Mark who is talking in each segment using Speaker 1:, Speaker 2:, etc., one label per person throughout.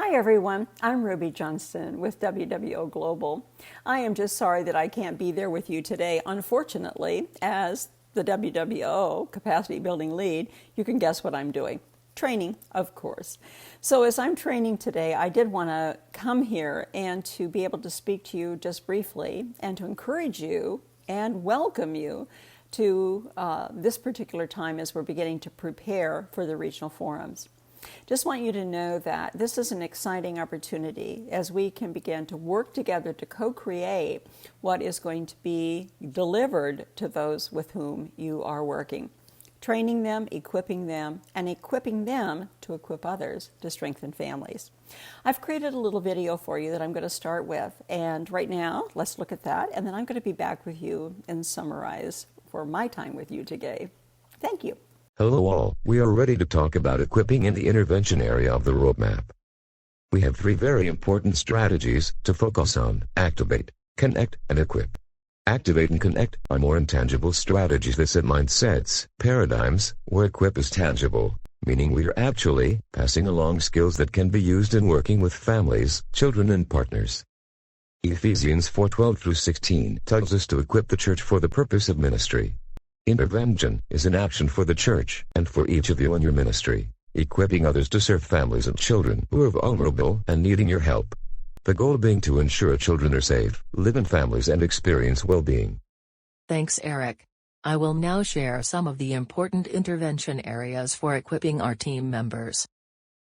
Speaker 1: Hi everyone, I'm Ruby Johnston with WWO Global. I am just sorry that I can't be there with you today. Unfortunately, as the WWO Capacity Building Lead, you can guess what I'm doing. Training, of course. So as I'm training today, I did want to come here and to be able to speak to you just briefly and to encourage you and welcome you to this particular time as we're beginning to prepare for the regional forums. Just want you to know that this is an exciting opportunity as we can begin to work together to co-create what is going to be delivered to those with whom you are working. Training them, equipping them, and equipping them to equip others to strengthen families. I've created a little video for you that I'm going to start with, and right now, let's look at that, and then I'm going to be back with you and summarize for my time with you today. Thank you.
Speaker 2: Hello all, we are ready to talk about equipping in the intervention area of the roadmap. We have three very important strategies to focus on: activate, connect, and equip. Activate and connect are more intangible strategies that set mindsets, paradigms, where equip is tangible, meaning we are actually passing along skills that can be used in working with families, children, and partners. Ephesians 4:12-16 tells us to equip the church for the purpose of ministry. Intervention is an action for the church and for each of you in your ministry, equipping others to serve families and children who are vulnerable and needing your help. The goal being to ensure children are safe, live in families, and experience well-being.
Speaker 3: Thanks, Eric. I will now share some of the important intervention areas for equipping our team members.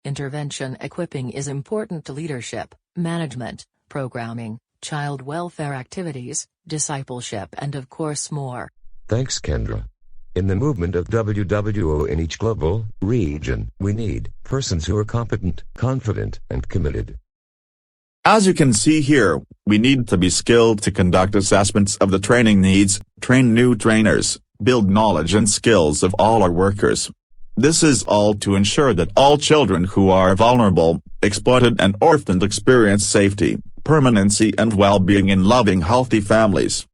Speaker 3: Intervention equipping is important to leadership, management, programming, child welfare activities, discipleship, and of course more.
Speaker 2: Thanks, Kendra. In the movement of WWO in each global region, we need persons who are competent, confident, and committed.
Speaker 4: As you can see here, we need to be skilled to conduct assessments of the training needs, train new trainers, build knowledge and skills of all our workers. This is all to ensure that all children who are vulnerable, exploited, and orphaned experience safety, permanency, and well-being in loving, healthy families.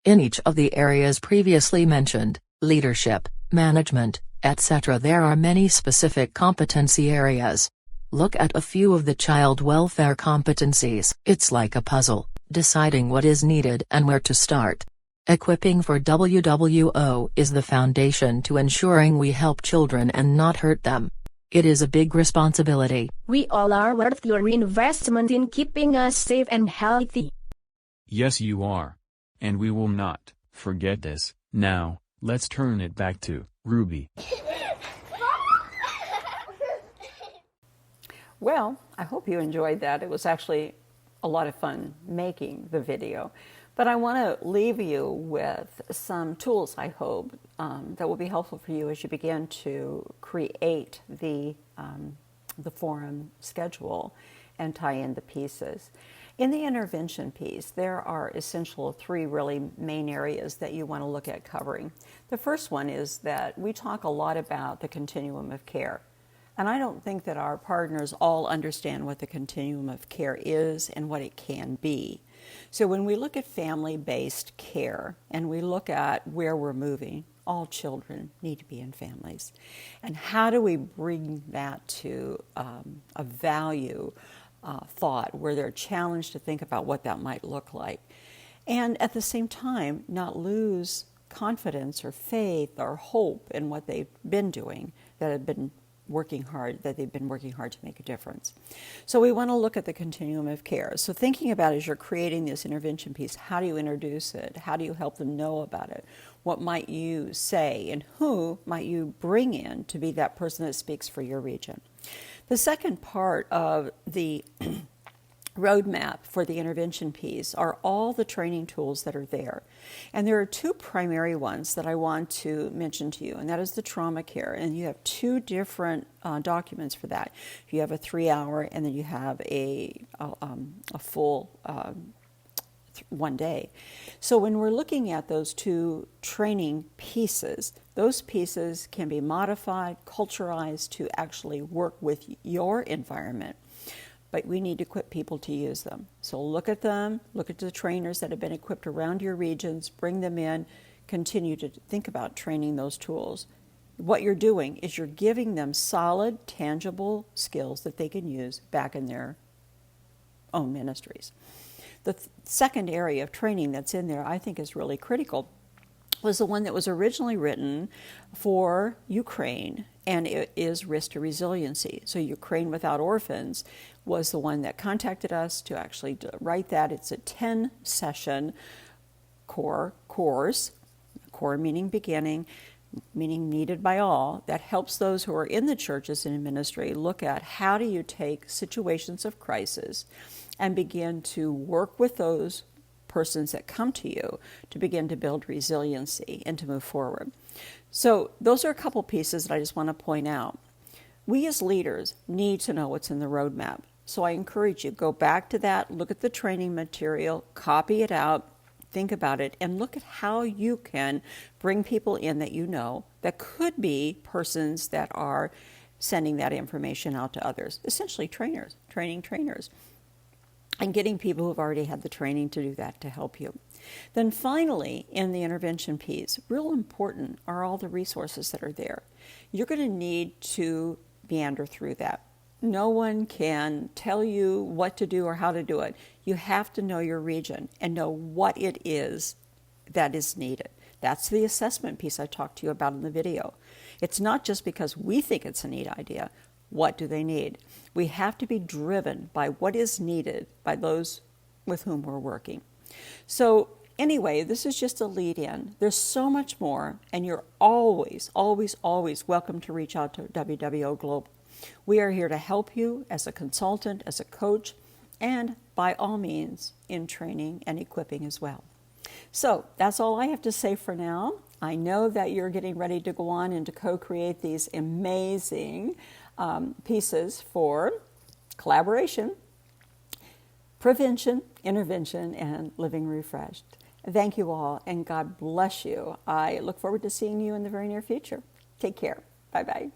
Speaker 3: In each of the areas previously mentioned, leadership, management, etc., there are many specific competency areas. Look at a few of the child welfare competencies. It's like a puzzle, deciding what is needed and where to start. Equipping for WWO is the foundation to ensuring we help children and not hurt them. It is a big responsibility.
Speaker 5: We all are worth your investment in keeping us safe and healthy.
Speaker 6: Yes, you are. And we will not forget this. Now, let's turn it back to Ruby.
Speaker 1: Well, I hope you enjoyed that. It was actually a lot of fun making the video. But I want to leave you with some tools, I hope, that will be helpful for you as you begin to create the forum schedule and tie in the pieces. In the intervention piece, there are essential three really main areas that you want to look at covering. The first one is that we talk a lot about the continuum of care. And I don't think that our partners all understand what the continuum of care is and what it can be. So when we look at family-based care and we look at where we're moving, all children need to be in families. And how do we bring that to a value thought where they're challenged to think about what that might look like? And at the same time, not lose confidence or faith or hope in what they've been doing, that they've been working hard to make a difference. So we want to look at the continuum of care. So thinking about as you're creating this intervention piece, how do you introduce it? How do you help them know about it? What might you say? And who might you bring in to be that person that speaks for your region? The second part of the roadmap for the intervention piece are all the training tools that are there. And there are two primary ones that I want to mention to you, and that is the trauma care. And you have two different documents for that. You have a 3-hour, and then you have a full 1 day. So when we're looking at those two training pieces, those pieces can be modified, culturalized to actually work with your environment. But we need to equip people to use them. So look at them, look at the trainers that have been equipped around your regions, bring them in, continue to think about training those tools. what you're doing is you're giving them solid, tangible skills that they can use back in their own ministries. The second area of training that's in there I think is really critical was the one that was originally written for Ukraine, and it is risk to resiliency. So Ukraine Without Orphans was the one that contacted us to actually write that. It's a 10-session course, core meaning beginning, meaning needed by all, that helps those who are in the churches and in ministry look at how do you take situations of crisis and begin to work with those persons that come to you to begin to build resiliency and to move forward. So those are a couple pieces that I just want to point out. We as leaders need to know what's in the roadmap. So I encourage you, go back to that, look at the training material, copy it out, think about it, and look at how you can bring people in that you know that could be persons that are sending that information out to others. Essentially trainers, training trainers. And getting people who've already had the training to do that to help you. Then finally, in the intervention piece, real important are all the resources that are there. You're going to need to meander through that. No one can tell you what to do or how to do it. You have to know your region and know what it is that is needed. That's the assessment piece I talked to you about in the video. It's not just because we think it's a neat idea. What do they need? We have to be driven by what is needed by those with whom we're working. So anyway, this is just a lead in. There's so much more, and you're always, always, always welcome to reach out to WWO Global. We are here to help you as a consultant, as a coach, and by all means in training and equipping as well. So that's all I have to say for now. I know that you're getting ready to go on and to co-create these amazing pieces for collaboration, prevention, intervention, and living refreshed. Thank you all, and God bless you. I look forward to seeing you in the very near future. Take care. Bye-bye.